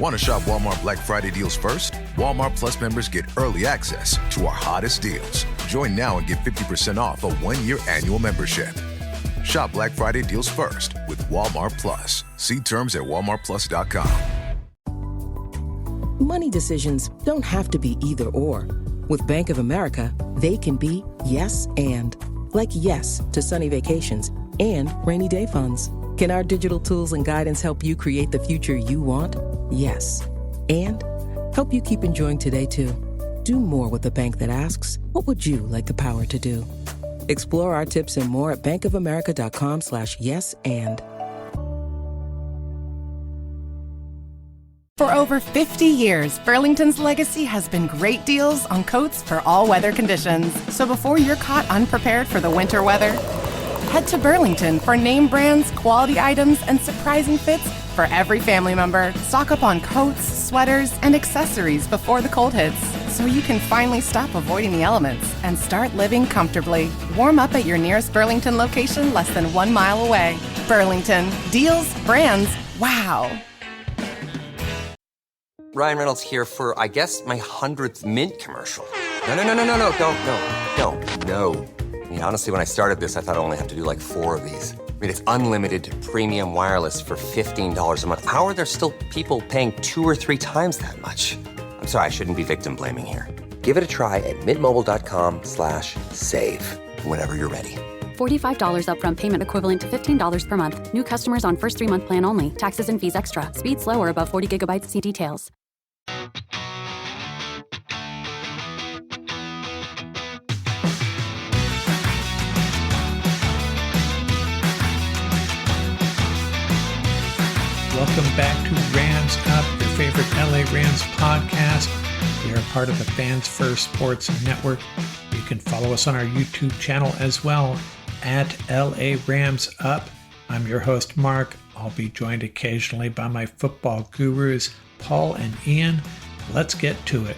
Want to shop Walmart Black Friday deals first? Walmart Plus members get early access to our hottest deals. Join now and get 50% off a one-year annual membership. Shop Black Friday deals first with Walmart Plus. See terms at walmartplus.com. Money decisions don't have to be either or. With Bank of America, they can be yes and. Like yes to sunny vacations and rainy day funds. Can our digital tools and guidance help you create the future you want? Yes. And help you keep enjoying today, too. Do more with a bank that asks, what would you like the power to do? Explore our tips and more at bankofamerica.com/yes and. For over 50 years, Burlington's legacy has been great deals on coats for all weather conditions. So before you're caught unprepared for the winter weather, head to Burlington for name brands, quality items, and surprising fits for every family member. Stock up on coats, sweaters, and accessories before the cold hits, so you can finally stop avoiding the elements and start living comfortably. Warm up at your nearest Burlington location less than 1 mile away. Burlington. Deals, brands, wow. Ryan Reynolds here for, I guess, my 100th Mint commercial. No, don't. I mean, honestly, when I started this, I thought I only have to do like 4 of these. I mean, it's unlimited premium wireless for $15 a month. How are there still people paying 2 or 3 times that much? I'm sorry, I shouldn't be victim blaming here. Give it a try at mintmobile.com/save. Whenever you're ready. $45 upfront payment equivalent to $15 per month. New customers on first 3-month plan only. Taxes and fees extra. Speed slower above 40 gigabytes. See details. Welcome back to Rams Up, your favorite LA Rams podcast. We are part of the Fans First Sports Network. You can follow us on our YouTube channel as well, at LA Rams Up. I'm your host, Mark. I'll be joined occasionally by my football gurus, Paul and Ian. Let's get to it.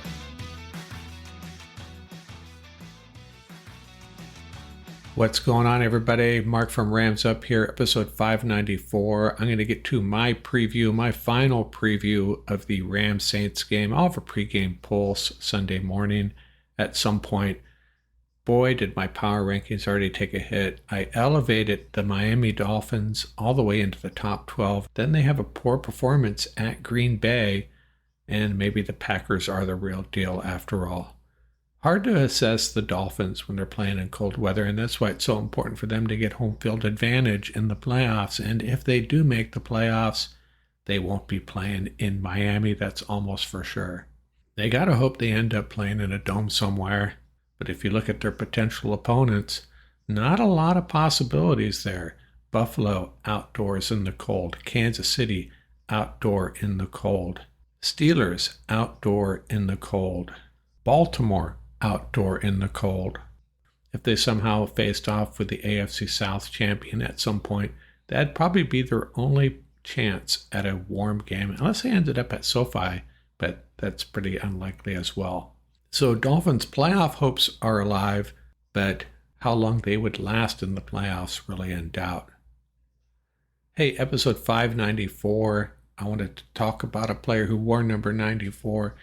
What's going on, everybody? Mark from Rams Up here, episode 594. I'm going to get to my preview, my final preview of the Rams-Saints game. I'll have a pregame pulse Sunday morning at some point. Boy, did my power rankings already take a hit. I elevated the Miami Dolphins all the way into the top 12. Then they have a poor performance at Green Bay, and maybe the Packers are the real deal after all. Hard to assess the Dolphins when they're playing in cold weather, and that's why it's so important for them to get home field advantage in the playoffs. And if they do make the playoffs, they won't be playing in Miami. That's almost for sure. They got to hope they end up playing in a dome somewhere. But if you look at their potential opponents, not a lot of possibilities there. Buffalo, outdoors in the cold. Kansas City, outdoor in the cold. Steelers, outdoor in the cold. Baltimore, outdoor in the cold. If they somehow faced off with the AFC South champion at some point, that'd probably be their only chance at a warm game, unless they ended up at SoFi, but that's pretty unlikely as well. So Dolphins' playoff hopes are alive, but how long they would last in the playoffs really in doubt. Hey, episode 594, I wanted to talk about a player who wore number 94.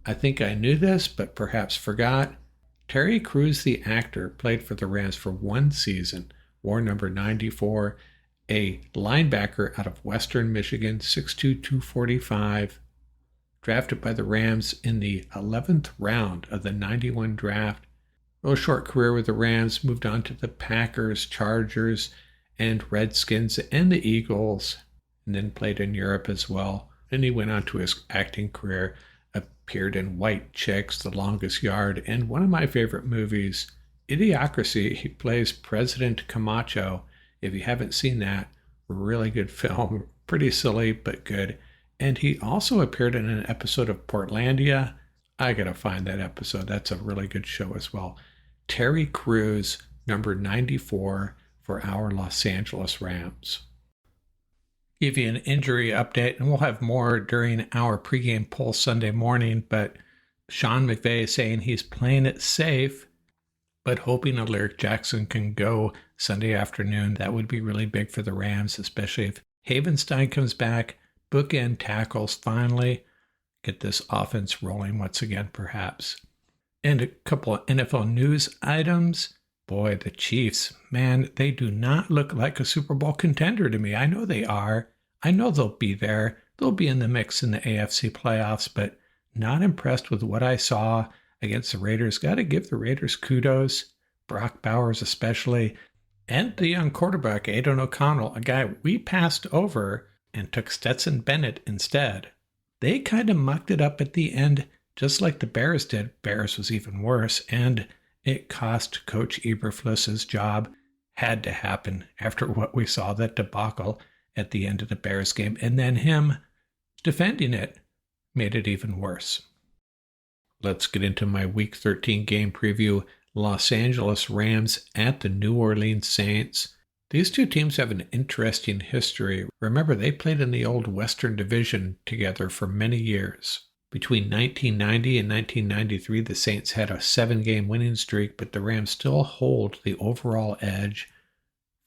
I think I knew this, but perhaps forgot. Terry Crews, the actor, played for the Rams for 1 season, wore number 94, a linebacker out of Western Michigan, 6'2", 245, drafted by the Rams in the 11th round of the 91 draft. Real short career with the Rams, moved on to the Packers, Chargers, and Redskins, and the Eagles, and then played in Europe as well. And he went on to his acting career, appeared in White Chicks, The Longest Yard, and one of my favorite movies, Idiocracy. He plays President Camacho. If you haven't seen that, really good film. Pretty silly, but good. And he also appeared in an episode of Portlandia. I gotta find that episode. That's a really good show as well. Terry Crews, number 94 for our Los Angeles Rams. Give you an injury update, and we'll have more during our pregame pulse Sunday morning, but Sean McVay is saying he's playing it safe, but hoping Alaric Jackson can go Sunday afternoon. That would be really big for the Rams, especially if Havenstein comes back, bookend tackles finally. Get this offense rolling once again, perhaps. And a couple of NFL news items. Boy, the Chiefs, man, they do not look like a Super Bowl contender to me. I know they are. I know they'll be there. They'll be in the mix in the AFC playoffs, but not impressed with what I saw against the Raiders. Got to give the Raiders kudos. Brock Bowers especially. And the young quarterback, Aidan O'Connell, a guy we passed over and took Stetson Bennett instead. They kind of mucked it up at the end, just like the Bears did. Bears was even worse, and it cost Coach Eberflus his job. Had to happen after what we saw, that debacle at the end of the Bears game. And then him defending it made it even worse. Let's get into my Week 13 game preview. Los Angeles Rams at the New Orleans Saints. These two teams have an interesting history. Remember, they played in the old Western Division together for many years. Between 1990 and 1993, the Saints had a 7-game winning streak, but the Rams still hold the overall edge,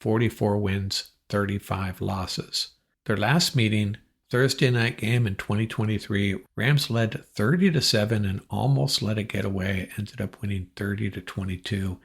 44 wins, 35 losses. Their last meeting, Thursday night game in 2023, Rams led 30-7 and almost let it get away, ended up winning 30-22.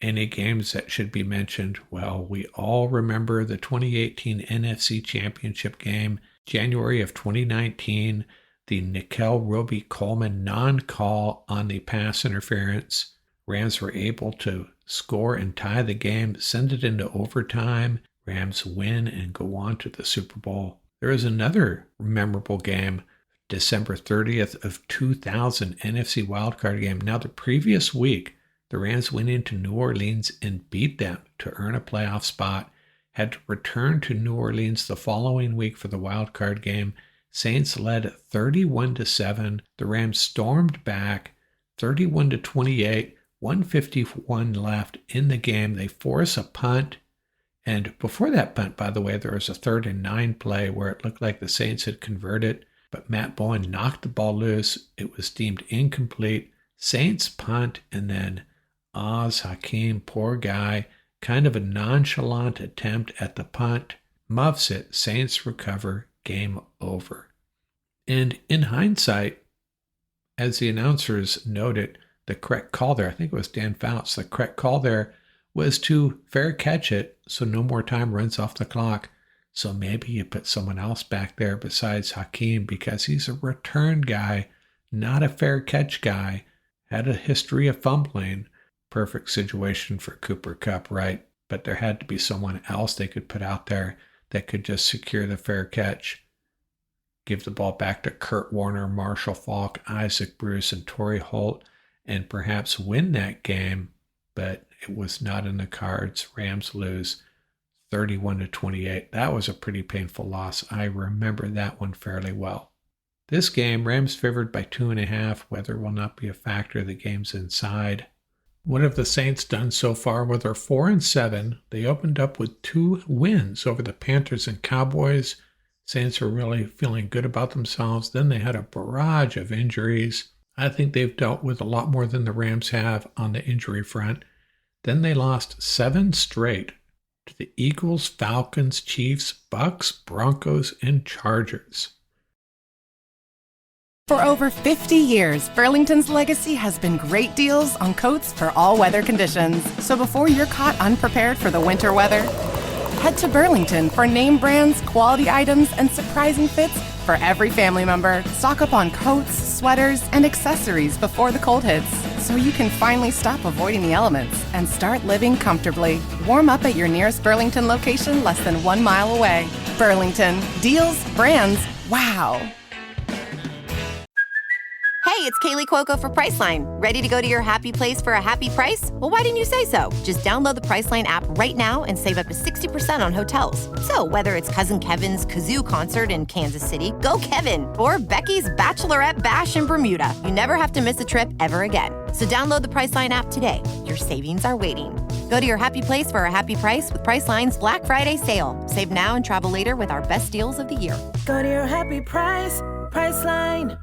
Any games that should be mentioned? Well, we all remember the 2018 NFC Championship game, January of 2019, the Nickel Roby-Coleman non-call on the pass interference. Rams were able to score and tie the game, send it into overtime. Rams win and go on to the Super Bowl. There is another memorable game, December 30th of 2000, NFC wildcard game. Now, the previous week, the Rams went into New Orleans and beat them to earn a playoff spot, had to return to New Orleans the following week for the wildcard game. Saints led 31-7. The Rams stormed back 31-28, 151 left in the game. They force a punt. And before that punt, by the way, there was a 3rd and 9 play where it looked like the Saints had converted, but Matt Bowen knocked the ball loose. It was deemed incomplete. Saints punt, and then Oz Hakeem, poor guy, kind of a nonchalant attempt at the punt, muffs it. Saints recover. Game over. And in hindsight, as the announcers noted, the correct call there, I think it was Dan Fouts, the correct call there was to fair catch it so no more time runs off the clock. So maybe you put someone else back there besides Hakeem because he's a return guy, not a fair catch guy, had a history of fumbling. Perfect situation for Cooper Kupp, right? But there had to be someone else they could put out there that could just secure the fair catch. Give the ball back to Kurt Warner, Marshall Faulk, Isaac Bruce, and Torrey Holt, and perhaps win that game, but it was not in the cards. Rams lose 31-28. That was a pretty painful loss. I remember that one fairly well. This game, Rams favored by 2.5. Weather will not be a factor. The game's inside. What have the Saints done so far? Well, they're 4-7. They opened up with 2 wins over the Panthers and Cowboys. Saints were really feeling good about themselves. Then they had a barrage of injuries. I think they've dealt with a lot more than the Rams have on the injury front. Then they lost 7 straight to the Eagles, Falcons, Chiefs, Bucks, Broncos, and Chargers. For over 50 years, Burlington's legacy has been great deals on coats for all weather conditions. So before you're caught unprepared for the winter weather, head to Burlington for name brands, quality items, and surprising fits for every family member. Stock up on coats, sweaters, and accessories before the cold hits, so you can finally stop avoiding the elements and start living comfortably. Warm up at your nearest Burlington location less than 1 mile away. Burlington. Deals, brands, wow. Hey, it's Kaylee Cuoco for Priceline. Ready to go to your happy place for a happy price? Well, why didn't you say so? Just download the Priceline app right now and save up to 60% on hotels. So whether it's Cousin Kevin's Kazoo Concert in Kansas City, go Kevin, or Becky's Bachelorette Bash in Bermuda, you never have to miss a trip ever again. So download the Priceline app today. Your savings are waiting. Go to your happy place for a happy price with Priceline's Black Friday sale. Save now and travel later with our best deals of the year. Go to your happy price, Priceline.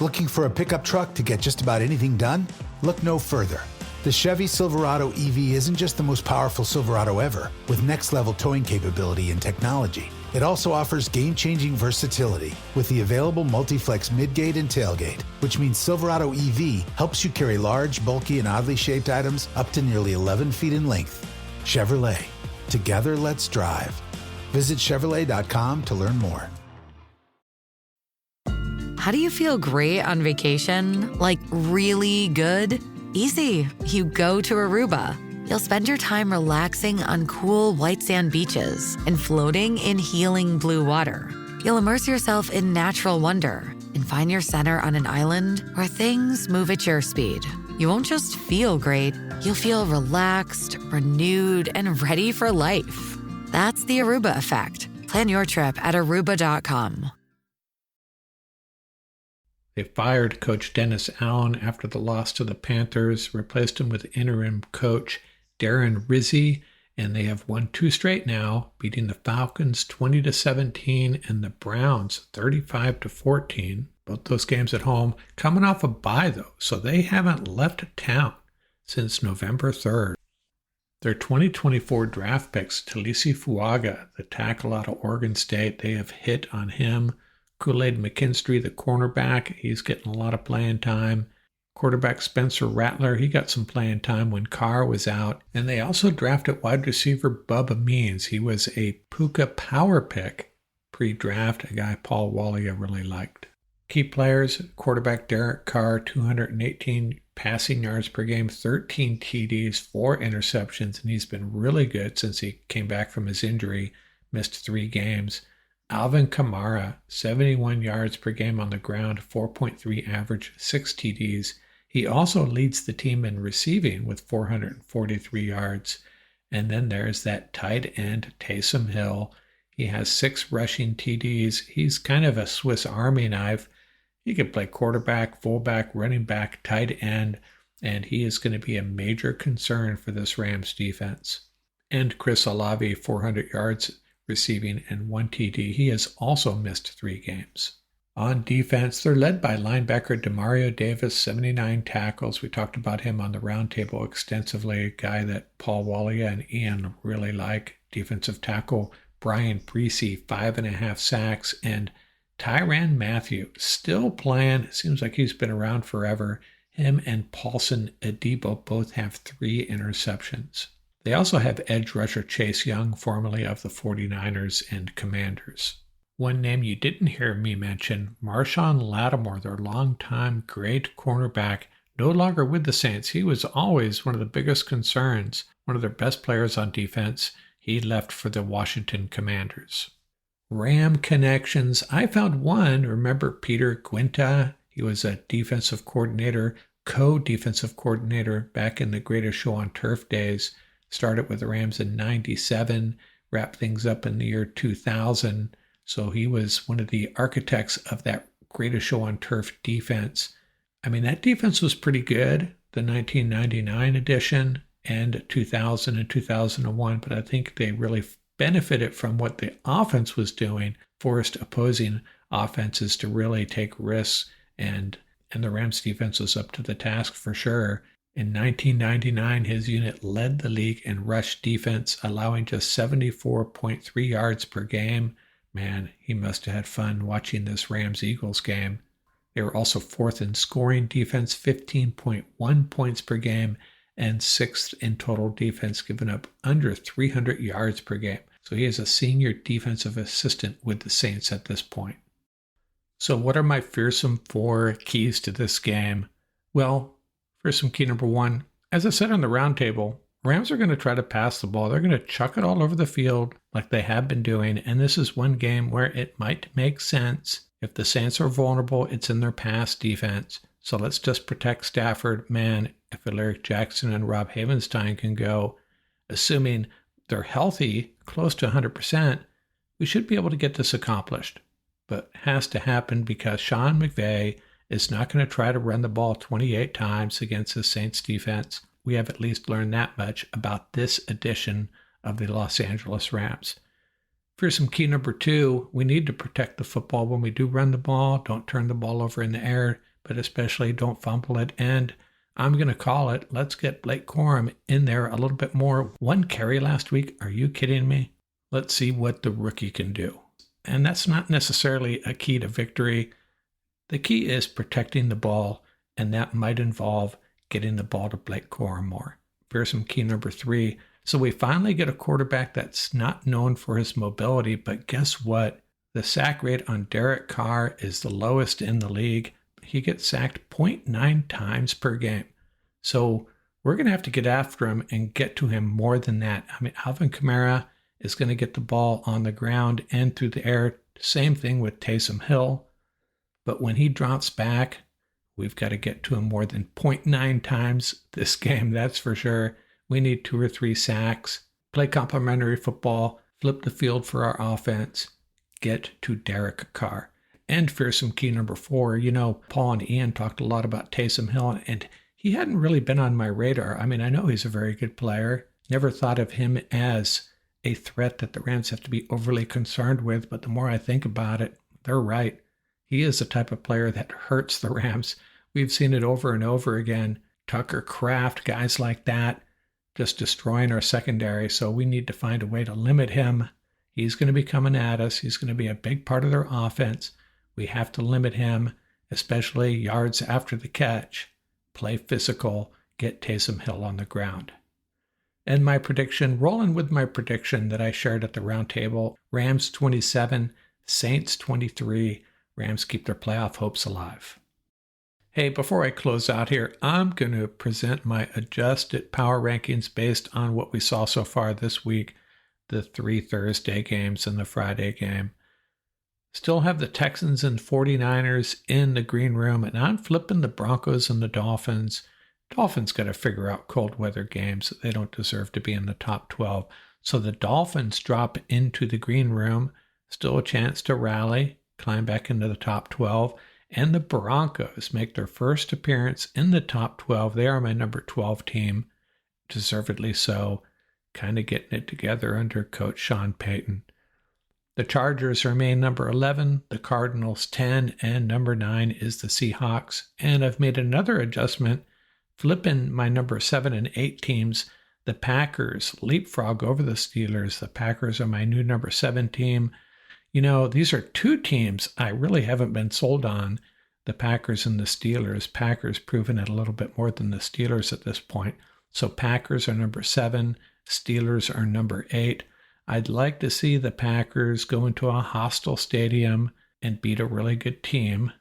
Looking for a pickup truck to get just about anything done? Look no further. The Chevy Silverado EV isn't just the most powerful Silverado ever, with next-level towing capability and technology. It also offers game-changing versatility with the available multi-flex midgate and tailgate, which means Silverado EV helps you carry large, bulky, and oddly shaped items up to nearly 11 feet in length. Chevrolet. Together, let's drive. Visit Chevrolet.com to learn more. How do you feel great on vacation? Like really good? Easy. You go to Aruba. You'll spend your time relaxing on cool white sand beaches and floating in healing blue water. You'll immerse yourself in natural wonder and find your center on an island where things move at your speed. You won't just feel great, you'll feel relaxed, renewed, and ready for life. That's the Aruba effect. Plan your trip at Aruba.com. They fired Coach Dennis Allen after the loss to the Panthers, replaced him with interim coach Darren Rizzi, and they have won 2 straight now, beating the Falcons 20-17 and the Browns 35-14. Both those games at home, coming off a bye though, so they haven't left town since November 3rd. Their 2024 draft picks, Talisi Fuaga, the tackle out of Oregon State, they have hit on him. Kool-Aid McKinstry, the cornerback, he's getting a lot of playing time. Quarterback Spencer Rattler, he got some playing time when Carr was out. And they also drafted wide receiver Bubba Means. He was a Puka power pick pre-draft, a guy Paul Walia really liked. Key players, quarterback Derek Carr, 218 passing yards per game, 13 TDs, 4 interceptions, and he's been really good since he came back from his injury, missed 3 games. Alvin Kamara, 71 yards per game on the ground, 4.3 average, 6 TDs. He also leads the team in receiving with 443 yards. And then there's that tight end, Taysom Hill. He has 6 rushing TDs. He's kind of a Swiss Army knife. He can play quarterback, fullback, running back, tight end, and he is going to be a major concern for this Rams defense. And Chris Olave, 400 yards receiving and 1 TD. He has also missed 3 games. On defense, they're led by linebacker Demario Davis, 79 tackles. We talked about him on the roundtable extensively, a guy that Paul Walia and Ian really like. Defensive tackle Brian Breesy, 5.5 sacks, and Tyrann Mathieu still playing. Seems like he's been around forever. Him and Paulson Adebo both have 3 interceptions. They also have edge rusher Chase Young, formerly of the 49ers and Commanders. One name you didn't hear me mention, Marshawn Lattimore, their longtime great cornerback, no longer with the Saints. He was always one of the biggest concerns, one of their best players on defense. He left for the Washington Commanders. Ram connections. I found one. Remember Peter Quinta? He was a defensive coordinator, co-defensive coordinator back in the Greatest Show on Turf days. Started with the Rams in 97, wrapped things up in the year 2000. So he was one of the architects of that Greatest Show on Turf defense. I mean, that defense was pretty good, the 1999 edition and 2000 and 2001, but I think they really benefited from what the offense was doing, forced opposing offenses to really take risks, and the Rams defense was up to the task for sure. In 1999, his unit led the league in rush defense, allowing just 74.3 yards per game. Man, he must have had fun watching this Rams-Eagles game. They were also 4th in scoring defense, 15.1 points per game, and 6th in total defense, giving up under 300 yards per game. So he is a senior defensive assistant with the Saints at this point. So what are my fearsome 4 keys to this game? Well, fearsome key number 1, as I said on the roundtable, Rams are going to try to pass the ball. They're going to chuck it all over the field like they have been doing, and this is one game where it might make sense. If the Saints are vulnerable, it's in their pass defense. So let's just protect Stafford. Man, if Alaric Jackson and Rob Havenstein can go, assuming they're healthy, close to 100%, we should be able to get this accomplished. But it has to happen because Sean McVay is not going to try to run the ball 28 times against the Saints defense. We have at least learned that much about this edition of the Los Angeles Rams. Fearsome key number 2, we need to protect the football when we do run the ball. Don't turn the ball over in the air, but especially don't fumble it. And I'm going to call it, let's get Blake Corum in there a little bit more. 1 carry last week. Are you kidding me? Let's see what the rookie can do. and that's not necessarily a key to victory. The key is protecting the ball, and that might involve getting the ball to Blake Corum more. Fearsome key number 3. So we finally get a quarterback that's not known for his mobility, but guess what? The sack rate on Derek Carr is the lowest in the league. He gets sacked 0.9 times per game. So we're going to have to get after him and get to him more than that. I mean, Alvin Kamara is going to get the ball on the ground and through the air. Same thing with Taysom Hill. But when he drops back, we've got to get to him more than 0.9 times this game, that's for sure. We need 2 or 3 sacks, play complementary football, flip the field for our offense, get to Derek Carr. And fearsome key number 4, Paul and Ian talked a lot about Taysom Hill, and he hadn't really been on my radar. I mean, I know he's a very good player. Never thought of him as a threat that the Rams have to be overly concerned with, but the more I think about it, they're right. He is the type of player that hurts the Rams. We've seen it over and over again. Tucker Kraft, guys like that, just destroying our secondary. So we need to find a way to limit him. He's going to be coming at us. He's going to be a big part of their offense. We have to limit him, especially yards after the catch. Play physical, get Taysom Hill on the ground. And my prediction, rolling with my prediction that I shared at the round table, Rams 27, Saints 23. Rams keep their playoff hopes alive. Hey, before I close out here, I'm going to present my adjusted power rankings based on what we saw so far this week, the 3 Thursday games and the Friday game. Still have the Texans and 49ers in the green room, and I'm flipping the Broncos and the Dolphins. Dolphins got to figure out cold weather games. They don't deserve to be in the top 12. So the Dolphins drop into the green room. Still a chance to rally, climb back into the top 12. And the Broncos make their first appearance in the top 12. They are my number 12 team, deservedly so, kind of getting it together under Coach Sean Payton. The Chargers remain number 11, the Cardinals 10, and number 9 is the Seahawks. And I've made another adjustment, flipping my number 7 and 8 teams. The Packers leapfrog over the Steelers. The Packers are my new number 7 team. These are 2 teams I really haven't been sold on, the Packers and the Steelers. Packers proving it a little bit more than the Steelers at this point. So Packers are number 7, Steelers are number 8. I'd like to see the Packers go into a hostile stadium and beat a really good team.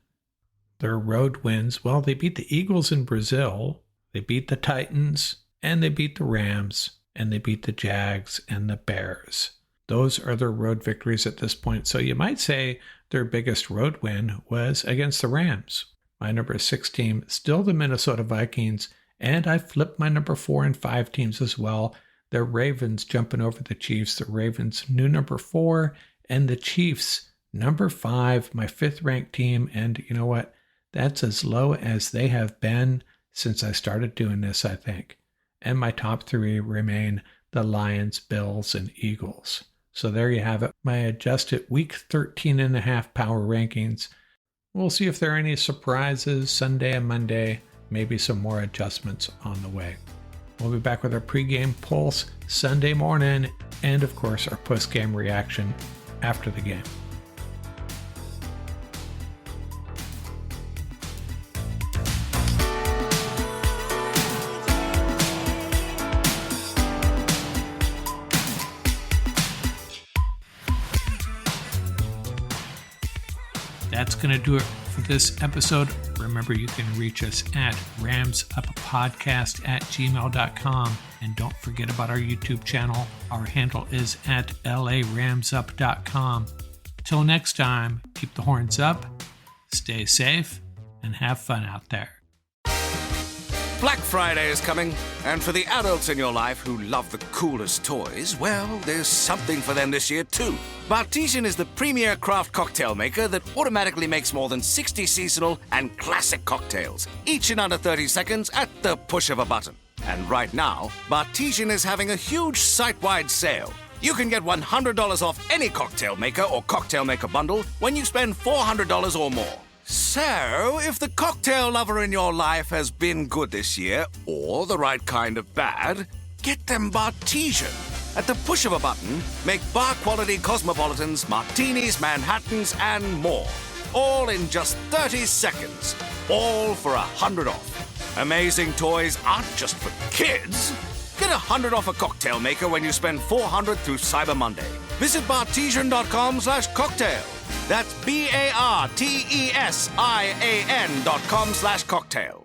Their road wins, well, they beat the Eagles in Brazil, they beat the Titans, and they beat the Rams, and they beat the Jags and the Bears. Those are their road victories at this point. So you might say their biggest road win was against the Rams. My number 6 team, still the Minnesota Vikings, and I flipped my number 4 and 5 teams as well. The Ravens jumping over the Chiefs. The Ravens, new number 4, and the Chiefs, number 5, my 5th ranked team. And you know what? That's as low as they have been since I started doing this, I think. And my top 3 remain the Lions, Bills, and Eagles. So there you have it, my adjusted week 13 and a half power rankings. We'll see if there are any surprises Sunday and Monday, maybe some more adjustments on the way. We'll be back with our pregame pulse Sunday morning, and of course our postgame reaction after the game. That's going to do it for this episode. Remember, you can reach us at ramsuppodcast@gmail.com. And don't forget about our YouTube channel. Our handle is at laramsup.com. Till next time, keep the horns up, stay safe, and have fun out there. Black Friday is coming, and for the adults in your life who love the coolest toys, well, there's something for them this year too. Bartesian is the premier craft cocktail maker that automatically makes more than 60 seasonal and classic cocktails, each in under 30 seconds at the push of a button. And right now, Bartesian is having a huge site-wide sale. You can get $100 off any cocktail maker or cocktail maker bundle when you spend $400 or more. So, if the cocktail lover in your life has been good this year, or the right kind of bad, get them Bartesian. At the push of a button, make bar-quality Cosmopolitans, Martinis, Manhattans, and more. All in just 30 seconds. All for $100 off. Amazing toys aren't just for kids. Get $100 off a cocktail maker when you spend $400 through Cyber Monday. Visit bartesian.com/cocktail. That's BARTESIAN.com/cocktail.